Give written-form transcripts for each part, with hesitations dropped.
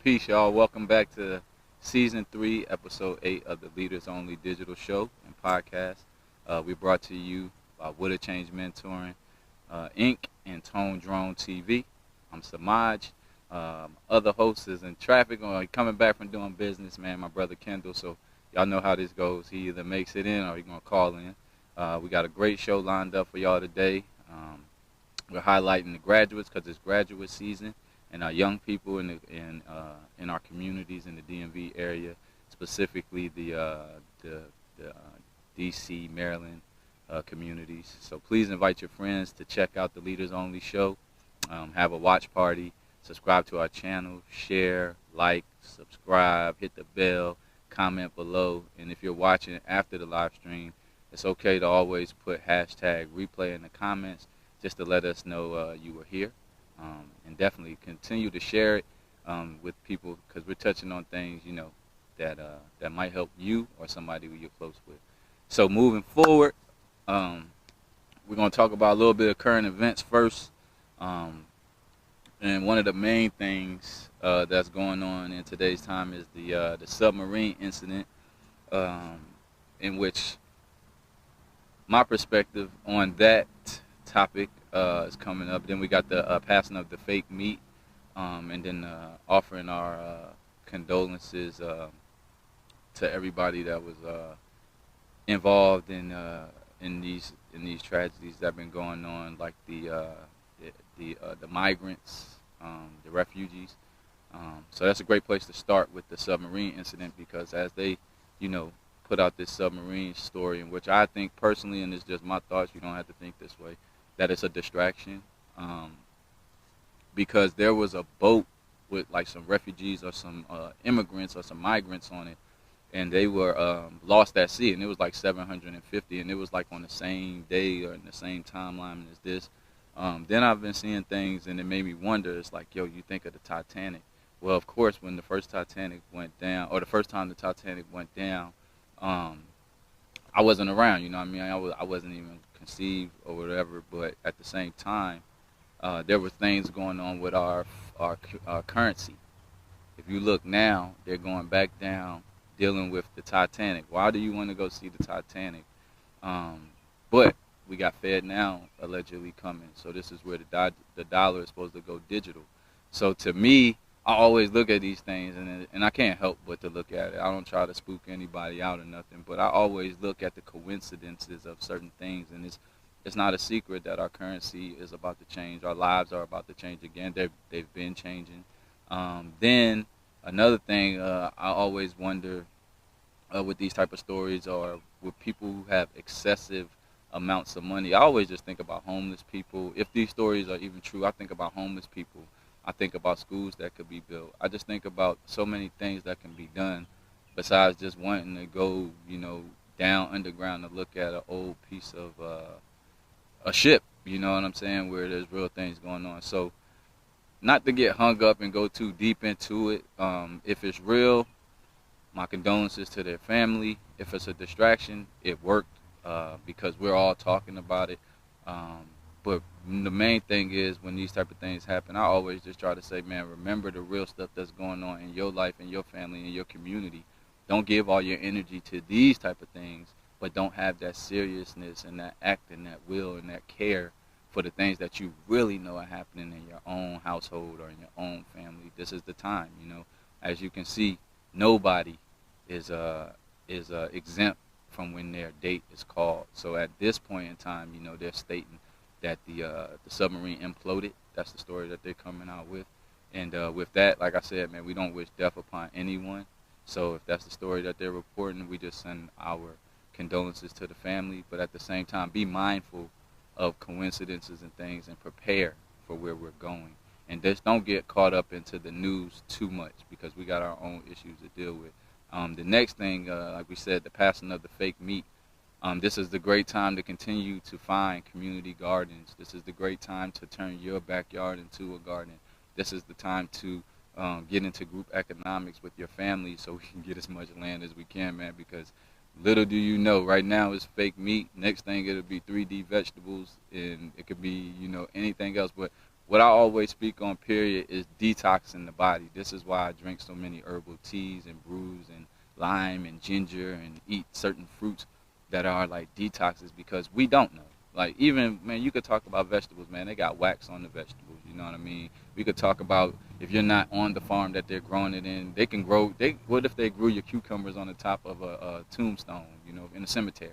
Peace, y'all. Welcome back to Season 3, Episode 8 of the Leaders Only Digital Show and Podcast. We brought to you by Woulda Change Mentoring, Inc. and Tone Drone TV. I'm Semaj. Other hosts is in traffic or coming back from doing business, man, my brother Kendell. So y'all know how this goes. He either makes it in or he's going to call in. We got a great show lined up for y'all today. We're highlighting the graduates because it's graduate season, and our young people in our communities in the DMV area, specifically the DC, Maryland communities. So please invite your friends to check out the Leaders Only show. Have a watch party. Subscribe to our channel. Share, like, subscribe, hit the bell, comment below. And if you're watching after the live stream, it's okay to always put hashtag replay in the comments just to let us know you were here. And definitely continue to share it with people because we're touching on things, that might help you or somebody who you're close with. So moving forward, we're going to talk about a little bit of current events first. And one of the main things that's going on in today's time is the submarine incident, in which my perspective on that topic is coming up. Then we got the passing of the fake meat, and then offering our condolences to everybody that was involved in these tragedies that have been going on, like the migrants, the refugees. So that's a great place to start with the submarine incident, because as they, put out this submarine story, in which I think personally, and it's just my thoughts, you don't have to think this way, that it's a distraction, because there was a boat with like some refugees or some immigrants or some migrants on it, and they were lost at sea, and it was like 750, and it was like on the same day or in the same timeline as this. Then I've been seeing things, and it made me wonder. It's like, yo, you think of the Titanic. Well, of course, when the first Titanic went down, or the first time the Titanic went down, I wasn't around, you know what I mean? I wasn't even conceived or whatever, but at the same time, there were things going on with our currency. If you look now, they're going back down, dealing with the Titanic. Why do you want to go see the Titanic? But we got Fed now allegedly coming, so this is where the dollar is supposed to go digital. So to me, I always look at these things, and I can't help but to look at it. I don't try to spook anybody out or nothing, but I always look at the coincidences of certain things, and it's not a secret that our currency is about to change. Our lives are about to change again. They've been changing. Then another thing I always wonder with these type of stories, or with people who have excessive amounts of money. I always just think about homeless people. If these stories are even true, I think about homeless people. I think about schools that could be built. I just think about so many things that can be done besides just wanting to go, down underground to look at an old piece of a ship, you know what I'm saying, where there's real things going on. So not to get hung up and go too deep into it. If it's real, my condolences to their family. If it's a distraction, it worked because we're all talking about it. But the main thing is, when these type of things happen, I always just try to say, man, remember the real stuff that's going on in your life, in your family, in your community. Don't give all your energy to these type of things, but don't have that seriousness and that act and that will and that care for the things that you really know are happening in your own household or in your own family. This is the time, As you can see, nobody is exempt from when their date is called. So at this point in time, they're stating that the submarine imploded. That's the story that they're coming out with. And with that, like I said, man, we don't wish death upon anyone. So if that's the story that they're reporting, we just send our condolences to the family. But at the same time, be mindful of coincidences and things, and prepare for where we're going. And just don't get caught up into the news too much, because we got our own issues to deal with. The next thing, like we said, the passing of the fake meat. This is the great time to continue to find community gardens. This is the great time to turn your backyard into a garden. This is the time to get into group economics with your family, so we can get as much land as we can, man, because little do you know, right now it's fake meat. Next thing, it'll be 3D vegetables, and it could be, anything else. But what I always speak on, period, is detoxing the body. This is why I drink so many herbal teas and brews and lime and ginger and eat certain fruits that are like detoxes, because we don't know. Like, even, man, you could talk about vegetables, man. They got wax on the vegetables, you know what I mean? We could talk about, if you're not on the farm that they're growing it in, they can grow, what if they grew your cucumbers on the top of a tombstone, you know, in a cemetery?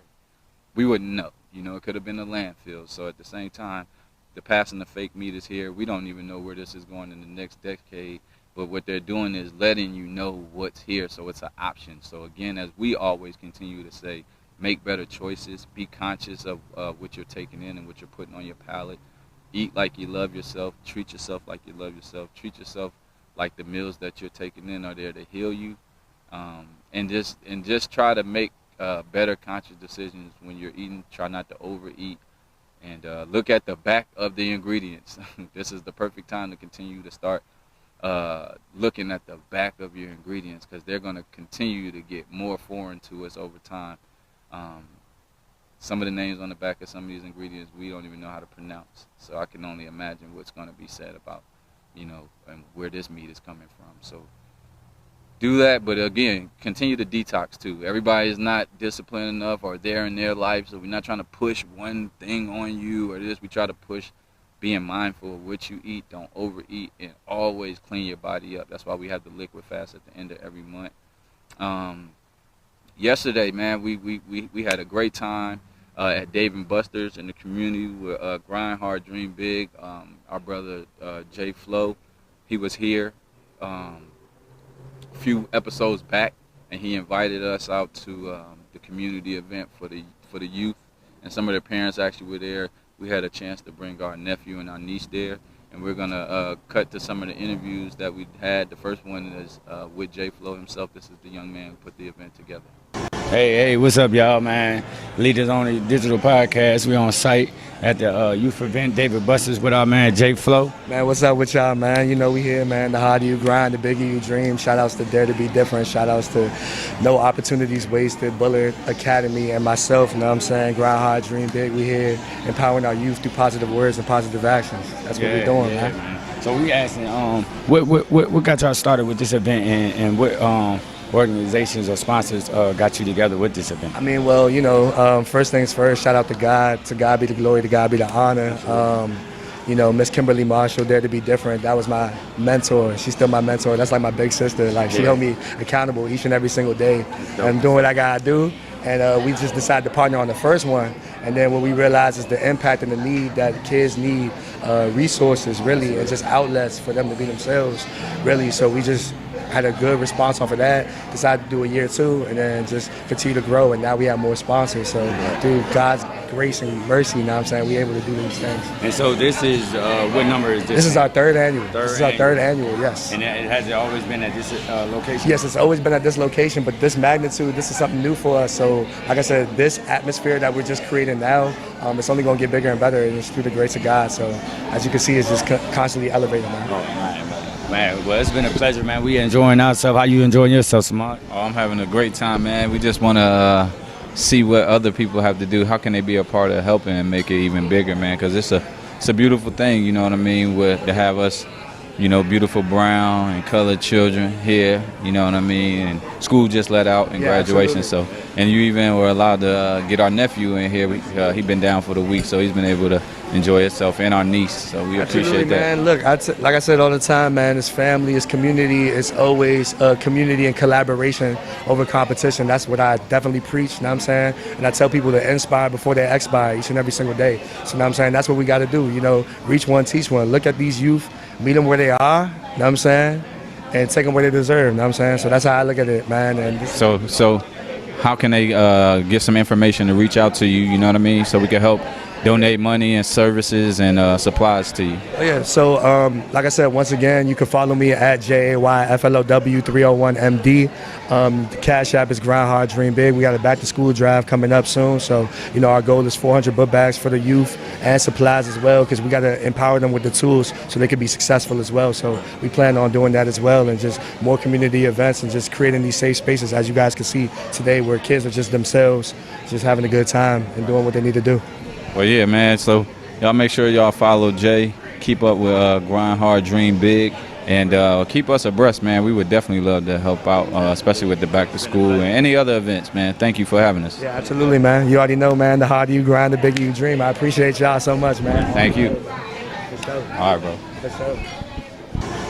We wouldn't know. You know, it could have been a landfill. So at the same time, the passing the fake meat is here. We don't even know where this is going in the next decade. But what they're doing is letting you know what's here, so it's an option. So again, as we always continue to say, make better choices. Be conscious of what you're taking in and what you're putting on your palate. Eat like you love yourself. Treat yourself like you love yourself. Treat yourself like the meals that you're taking in are there to heal you. And just try to make better conscious decisions when you're eating. Try not to overeat. And look at the back of the ingredients. This is the perfect time to continue to start looking at the back of your ingredients, because they're going to continue to get more foreign to us over time. Some of the names on the back of some of these ingredients we don't even know how to pronounce. So I can only imagine what's going to be said about, you know, and where this meat is coming from. So do that, but again, continue to detox too. Everybody is not disciplined enough or there in their life, so we're not trying to push one thing on you or this. We try to push being mindful of what you eat. Don't overeat, and always clean your body up. That's why we have the liquid fast at the end of every month. Yesterday, man, we had a great time at Dave & Buster's in the community with Grind Hard Dream Big. Our brother Jay Flo, he was here a few episodes back, and he invited us out to the community event for the youth, and some of their parents actually were there. We had a chance to bring our nephew and our niece there, and we're gonna cut to some of the interviews that we had. The first one is with Jay Flo himself. This is the young man who put the event together. Hey, what's up, y'all, man? Leaders on the Digital Podcast. We on site at the youth event, David Buster's, with our man Jay Flo. Man, what's up with y'all, man? You know we here, man. The harder you grind, the bigger you dream. Shout outs to Dare to Be Different. Shout outs to No Opportunities Wasted, Bullard Academy, and myself. You know what I'm saying? Grind hard, dream big. We here empowering our youth through positive words and positive actions. That's what we're doing, man. So we asking, what got y'all started with this event, and what organizations or sponsors got you together with this event? I mean, well, you know, first things first, shout out to God. To God be the glory, to God be the honor. You know, Miss Kimberly Marshall, Dare to Be Different, that was my mentor. She's still my mentor. That's like my big sister. Like, she held me accountable each and every single day. I'm doing what I gotta do. And we just decided to partner on the first one. And then what we realized is the impact and the need that kids need resources, really, and just outlets for them to be themselves, really. So we just had a good response off of that, decided to do a year two, and then just continue to grow, and now we have more sponsors. So through God's grace and mercy, you know what I'm saying, we're able to do these things. And so this is, what number is this? This is our third annual. This is our third annual, yes. And has it always been at this location? Yes, it's always been at this location, but this magnitude, this is something new for us. So like I said, this atmosphere that we're just creating now, it's only going to get bigger and better, and it's through the grace of God. So as you can see, it's just constantly elevating, man. Oh, man, well, it's been a pleasure, man. We enjoying ourselves. How you enjoying yourself, Semaj? Oh, I'm having a great time, man. We just want to see what other people have to do. How can they be a part of helping and make it even bigger, man? Because it's a beautiful thing, you know what I mean, to have us, you know, beautiful brown and colored children here, you know what I mean, and school just let out and graduation. Absolutely. So, and you even were allowed to get our nephew in here. He been down for the week, so he's been able to enjoy himself, and our niece. So we appreciate that. Man, look, like I said all the time, man, it's family, it's community, it's always community and collaboration over competition. That's what I definitely preach, you know what I'm saying? And I tell people to inspire before they expire each and every single day. So, you know what I'm saying? That's what we got to do, you know, reach one, teach one. Look at these youth, meet them where they are, you know what I'm saying? And take them where they deserve, you know what I'm saying? So that's how I look at it, man. And so how can they get some information to reach out to you, you know what I mean, so we can help donate money and services and supplies to you? Oh, yeah. So, like I said, once again, you can follow me at JAYFLOW301MD. The Cash App is Grind Hard Dream Big. We got a back to school drive coming up soon. So, you know, our goal is 400 book bags for the youth and supplies as well, because we got to empower them with the tools so they can be successful as well. So we plan on doing that as well, and just more community events and just creating these safe spaces, as you guys can see today, where kids are just themselves, just having a good time and doing what they need to do. Well, yeah, man. So y'all make sure y'all follow Jay. keep up with Grind Hard, Dream Big, and keep us abreast, man. We would definitely love to help out, especially with the back to school and any other events, man. Thank you for having us. Yeah, absolutely, man. You already know, man, the harder you grind, the bigger you dream. I appreciate y'all so much, man. Thank you. All right, bro.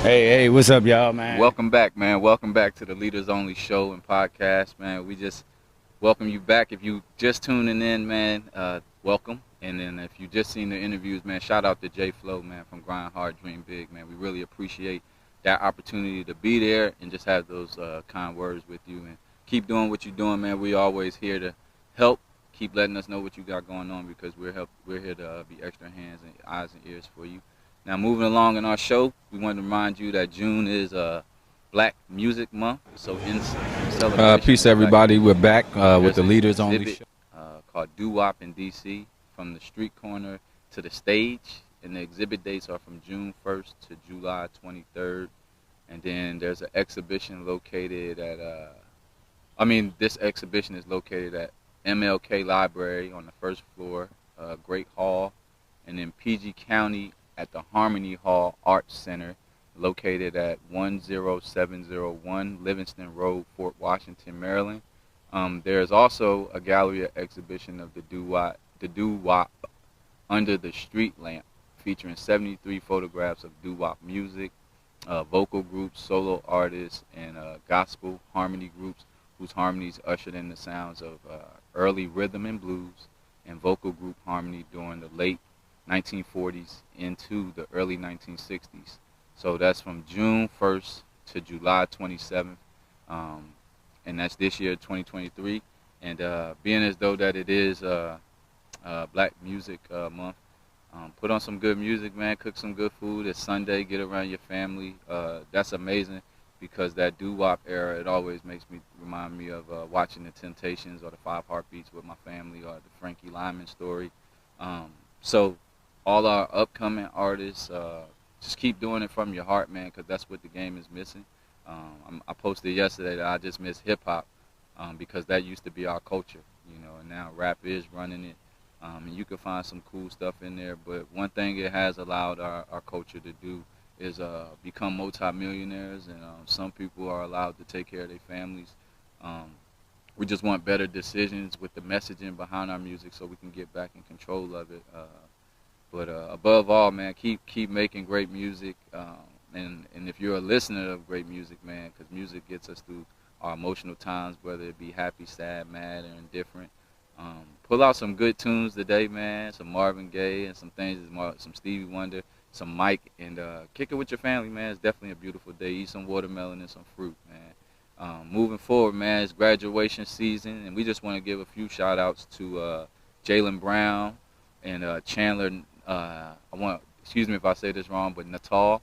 Hey, what's up, y'all, man? Welcome back, man. Welcome back to the Leaders Only Show and Podcast, man. We just welcome you back. If you just tuning in, man, welcome. And then if you just seen the interviews, man, shout out to J Flow, man, from Grind Hard, Dream Big, man. We really appreciate that opportunity to be there and just have those kind words with you. And keep doing what you're doing, man. We always here to help. Keep letting us know what you got going on, because we're here to be extra hands and eyes and ears for you. Now, moving along in our show, we want to remind you that June is Black Music Month. So in celebration, peace, everybody. We're back with the Leaders Only Show. Called N.O.W in DC, from the street corner to the stage. And the exhibit dates are from June 1st to July 23rd. And then there's an exhibition located at, this exhibition is located at MLK Library on the first floor, Great Hall. And then PG County at the Harmony Hall Arts Center, located at 10701 Livingston Road, Fort Washington, Maryland. There's also a gallery exhibition of the doo-wop under the street lamp, featuring 73 photographs of doo-wop music, vocal groups, solo artists, and gospel harmony groups whose harmonies ushered in the sounds of early rhythm and blues and vocal group harmony during the late 1940s into the early 1960s. So that's from June 1st to July 27th. And that's this year, 2023. And being as though that it is Black Music Month, put on some good music, man. Cook some good food. It's Sunday. Get around your family. That's amazing, because that doo-wop era, it always remind me of watching The Temptations or the Five Heartbeats with my family, or the Frankie Lyman story. So all our upcoming artists, just keep doing it from your heart, man, because that's what the game is missing. I posted yesterday that I just miss hip-hop, because that used to be our culture, and now rap is running it. And you can find some cool stuff in there, but one thing it has allowed our culture to do is become multimillionaires, and some people are allowed to take care of their families. We just want better decisions with the messaging behind our music, so we can get back in control of it. But above all, man, keep making great music. And if you're a listener of great music, man, because music gets us through our emotional times, whether it be happy, sad, mad, or indifferent. Pull out some good tunes today, man. Some Marvin Gaye and some things, some Stevie Wonder, some Mike, and kick it with your family, man. It's definitely a beautiful day. Eat some watermelon and some fruit, man. Moving forward, man, it's graduation season, and we just want to give a few shout outs to Jalen Brown and Chandler. Excuse me if I say this wrong, but Nutall.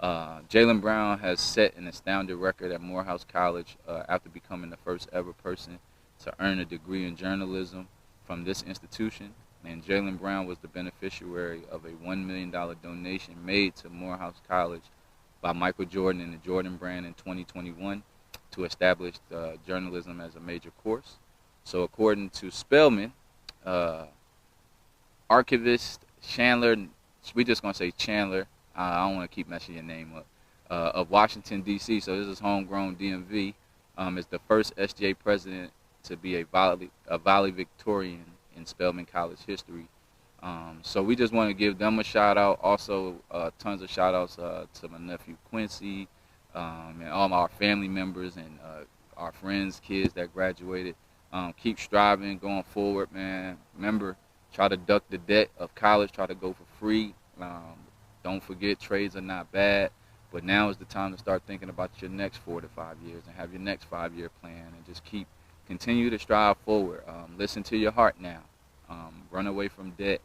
Jalen Brown has set an astounding record at Morehouse College after becoming the first ever person to earn a degree in journalism from this institution. And Jalen Brown was the beneficiary of a $1 million donation made to Morehouse College by Michael Jordan and the Jordan brand in 2021 to establish journalism as a major course. So according to Spellman, archivist Chandler, we just going to say Chandler, I don't want to keep messing your name up, of Washington, D.C., so this is homegrown DMV, is the first SJ president to be a valedictorian in Spellman College History. So we just want to give them a shout out. Also, tons of shout outs to my nephew Quincy, and all our family members and our friends, kids that graduated. Keep striving, going forward, man. Remember, try to duck the debt of college, try to go for free. Don't forget, trades are not bad, but now is the time to start thinking about your next 4 to 5 years and have your next 5-year plan, and just continue to strive forward. Listen to your heart now. Run away from debt.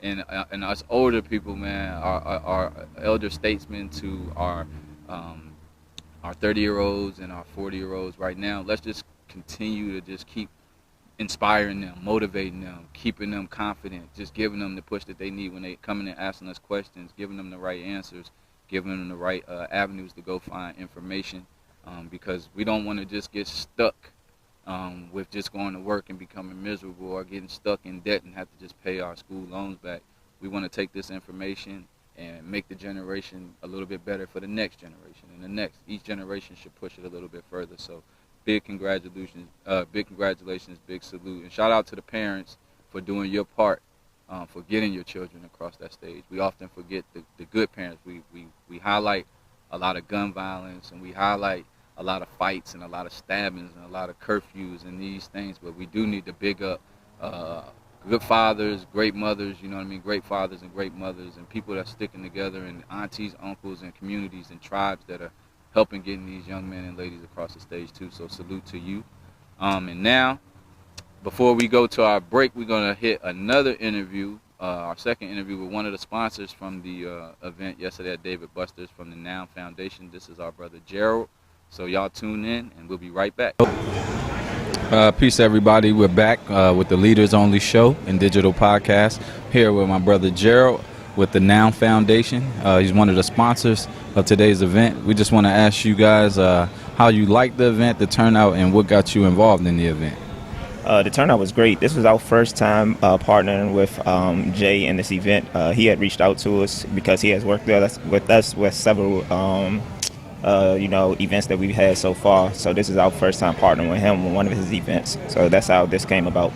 And us older people, man, our elder statesmen to our 30-year-olds and our 40-year-olds right now, let's just continue to just keep inspiring them, motivating them, keeping them confident, just giving them the push that they need when they come in and asking us questions, giving them the right answers, giving them the right avenues to go find information, because we don't want to just get stuck with just going to work and becoming miserable, or getting stuck in debt and have to just pay our school loans back. We want to take this information and make the generation a little bit better for the next generation, and the next. Each generation should push it a little bit further. So big congratulations, big salute, and shout out to the parents for doing your part, for getting your children across that stage. We often forget the good parents. We highlight a lot of gun violence, and we highlight a lot of fights and a lot of stabbings and a lot of curfews and these things, but we do need to big up good fathers, great mothers, you know what I mean, great fathers and great mothers, and people that are sticking together, and aunties, uncles, and communities and tribes that are helping getting these young men and ladies across the stage too. So salute to you. And now, before we go to our break, we're going to hit another interview, our second interview with one of the sponsors from the event yesterday at David Buster's from the N.O.W Foundation. This is our brother Gerald. So y'all tune in, and we'll be right back. Peace, everybody. We're back with the Leaders Only Show and Digital Podcast. Here with my brother Gerald with the N.O.W Foundation. He's one of the sponsors of today's event. We just want to ask you guys how you liked the event, the turnout, and what got you involved in the event. The turnout was great. This was our first time partnering with Jay in this event. He had reached out to us because he has worked with us with several events that we've had so far. So this is our first time partnering with him on one of his events. So that's how this came about.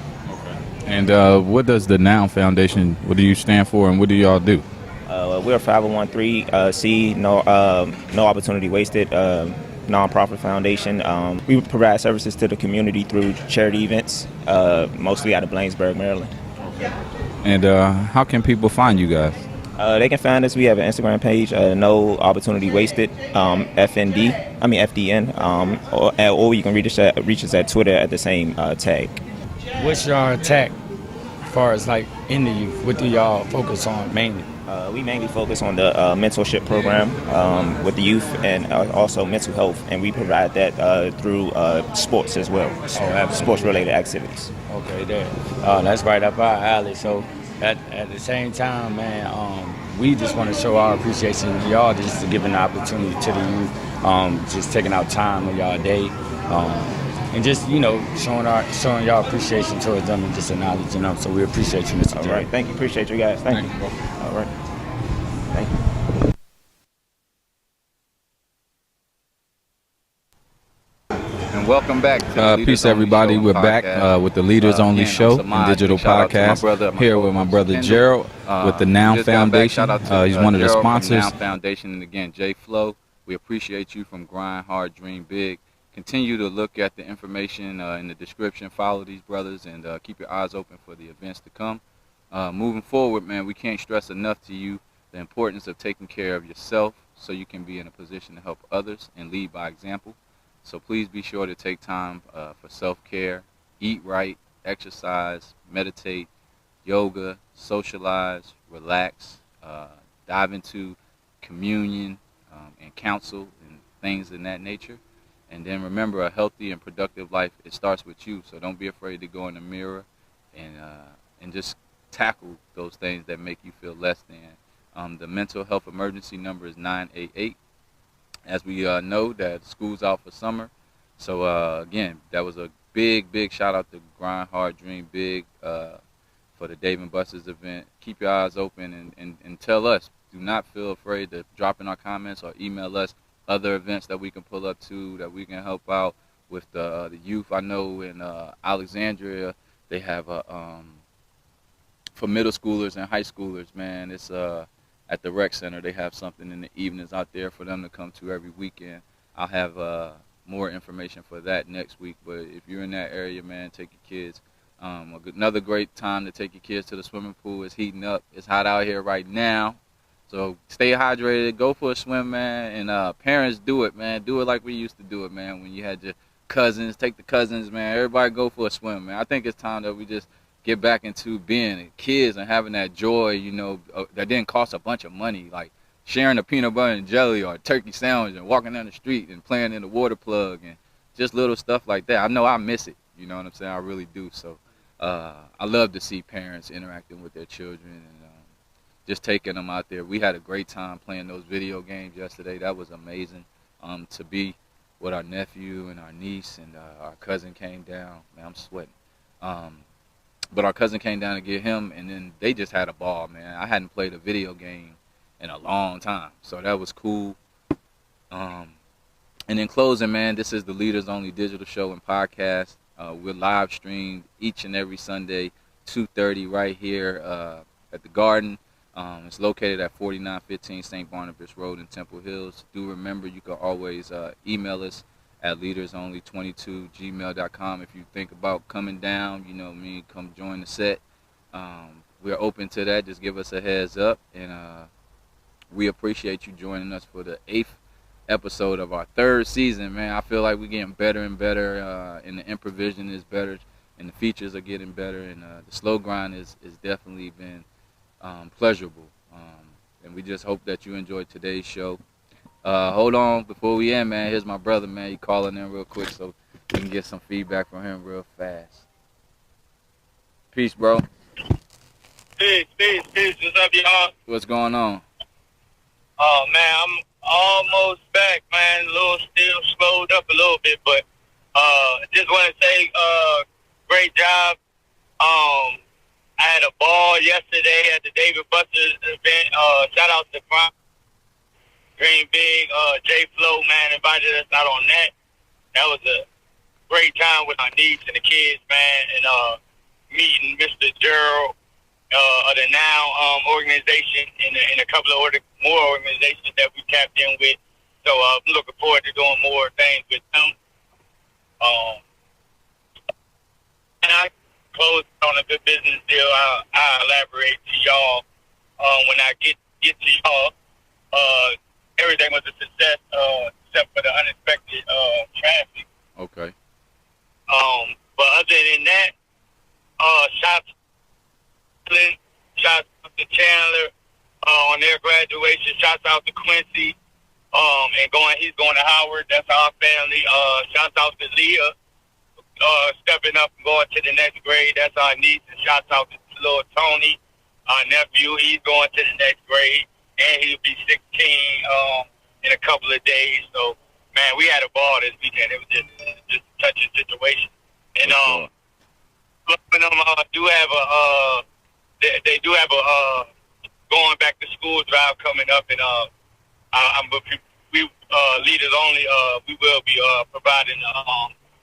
And what does the N.O.W Foundation, what do you stand for, and what do y'all do? We're a 501(c), no opportunity wasted, nonprofit foundation. We provide services to the community through charity events, mostly out of Blanesburg, Maryland. And how can people find you guys? They can find us. We have an Instagram page, No Opportunity Wasted, FDN, or you can reach us at Twitter at the same tag. What's your attack as far as like in the youth? What do y'all focus on mainly? We mainly focus on the mentorship program with the youth, and also mental health, and we provide that through sports as well, sports-related activities. Okay, that's right up our alley. So at the same time, man, we just want to show our appreciation to y'all just to give an opportunity to the youth, just taking out time of y'all day, and just, showing y'all appreciation towards them and just acknowledging them. So we appreciate you, Mr. All J. right, thank you. Appreciate you guys. Thank you. All right. Thank you. And welcome back to the Peace, everybody. We're back with the Leaders Only Show and Digital Podcast. Here with my brother Gerald with the N.O.W Foundation. He's one of the sponsors. N.O.W Foundation, and again, J Flow. We appreciate you from Grind Hard, Dream Big. Continue to look at the information in the description. Follow these brothers, and keep your eyes open for the events to come. Moving forward, man, we can't stress enough to you the importance of taking care of yourself so you can be in a position to help others and lead by example. So please be sure to take time for self-care, eat right, exercise, meditate, yoga, socialize, relax, dive into communion and counsel and things in that nature. And then remember, a healthy and productive life, it starts with you. So don't be afraid to go in the mirror and just tackle those things that make you feel less than. The mental health emergency number is 988. As we know that school's out for summer. So again, that was a big shout out to Grind Hard, Dream Big for the Dave and Buster's event. Keep your eyes open and tell us. Do not feel afraid to drop in our comments or email us other events that we can pull up to, that we can help out with the youth. I know in Alexandria they have for middle schoolers and high schoolers, man, it's at the rec center. They have something in the evenings out there for them to come to every weekend. I'll have more information for that next week, but if you're in that area, man, take your kids. Another great time to take your kids to the swimming pool. It's heating up. It's hot out here right now. So stay hydrated, go for a swim, man, and parents, do it, man. Do it like we used to do it, man, when you had your cousins. Take the cousins, man. Everybody go for a swim, man. I think it's time that we just get back into being kids and having that joy, that didn't cost a bunch of money, like sharing a peanut butter and jelly or a turkey sandwich and walking down the street and playing in the water plug and just little stuff like that. I know I miss it, you know what I'm saying? I really do. So I love to see parents interacting with their children and just taking them out there. We had a great time playing those video games yesterday. That was amazing. To be with our nephew and our niece and our cousin came down. Man, I'm sweating. But our cousin came down to get him, and then they just had a ball, man. I hadn't played a video game in a long time, so that was cool. And in closing, man, this is the Leaders Only Digital Show and Podcast. We're live streamed each and every Sunday, 2:30 right here at the Garden. It's located at 4915 St. Barnabas Road in Temple Hills. Do remember, you can always email us at leadersonly22gmail.com if you think about coming down, you know what I mean, come join the set. We're open to that. Just give us a heads up. And we appreciate you joining us for the 8th episode of our 3rd season, man. I feel like we're getting better and better, and the improvisation is better, and the features are getting better, and the slow grind is definitely been pleasurable. And we just hope that you enjoyed today's show. Hold on, before we end, man, here's my brother, man. He calling in real quick so we can get some feedback from him real fast. Peace, bro. Peace. What's up, y'all? What's going on? Oh, man, I'm almost back, man. A little still slowed up a little bit, but just want to say great job. I had a ball yesterday at the David Buster's event. Shout out to GrindHardDreamBig. J Flow, man, invited us out on that. That was a great time with our niece and the kids, man, and meeting Mr. Gerald of the N.O.W organization and a couple of more organizations that we tapped in with. So I'm looking forward to doing more things with them. And I closed on a good business deal. I'll elaborate to y'all when I get to y'all. Everything was a success except for the unexpected traffic. Okay. But other than that, shots out to Chandler on their graduation. Shouts out to Quincy. And he's going to Howard. That's our family. Shouts out to Leah, stepping up and going to the next grade. That's our niece. And shouts out to little Tony, our nephew. He's going to the next grade, and he'll be 16 in a couple of days. So, man, we had a ball this weekend. It was just a touching situation. And do have they do have a going back to school drive coming up, and we leaders only. We will be providing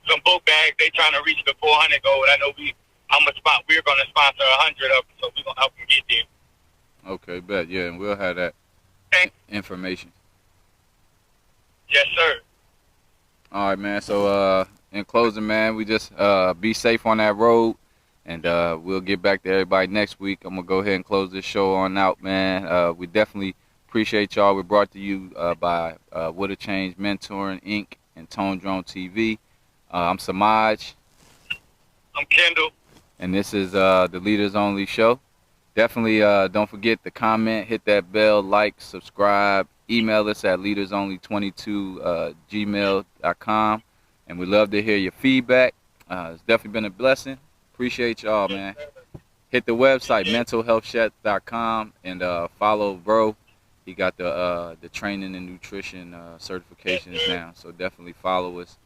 some book bags. They trying to reach the 400 goal. I know we're going to sponsor 100 of them, so we're going to help them get there. Okay, bet. Yeah, and we'll have that information. Yes, sir. All right, man. So in closing, man, we just be safe on that road, and we'll get back to everybody next week. I'm going to go ahead and close this show on out, man. We definitely appreciate y'all. We're brought to you by What a Change Mentoring, Inc. and Tone Drone TV. I'm Semaj. I'm Kendell. And this is the Leaders Only Show. Definitely don't forget to comment, hit that bell, like, subscribe. Email us at leadersonly22gmail.com. And we love to hear your feedback. It's definitely been a blessing. Appreciate y'all, man. Hit the website, mentalhealthchat.com, and follow bro. He got the training and nutrition certifications now. So definitely follow us.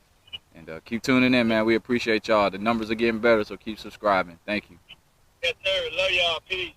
And keep tuning in, man. We appreciate y'all. The numbers are getting better, so keep subscribing. Thank you. Yes, sir. Love y'all. Peace.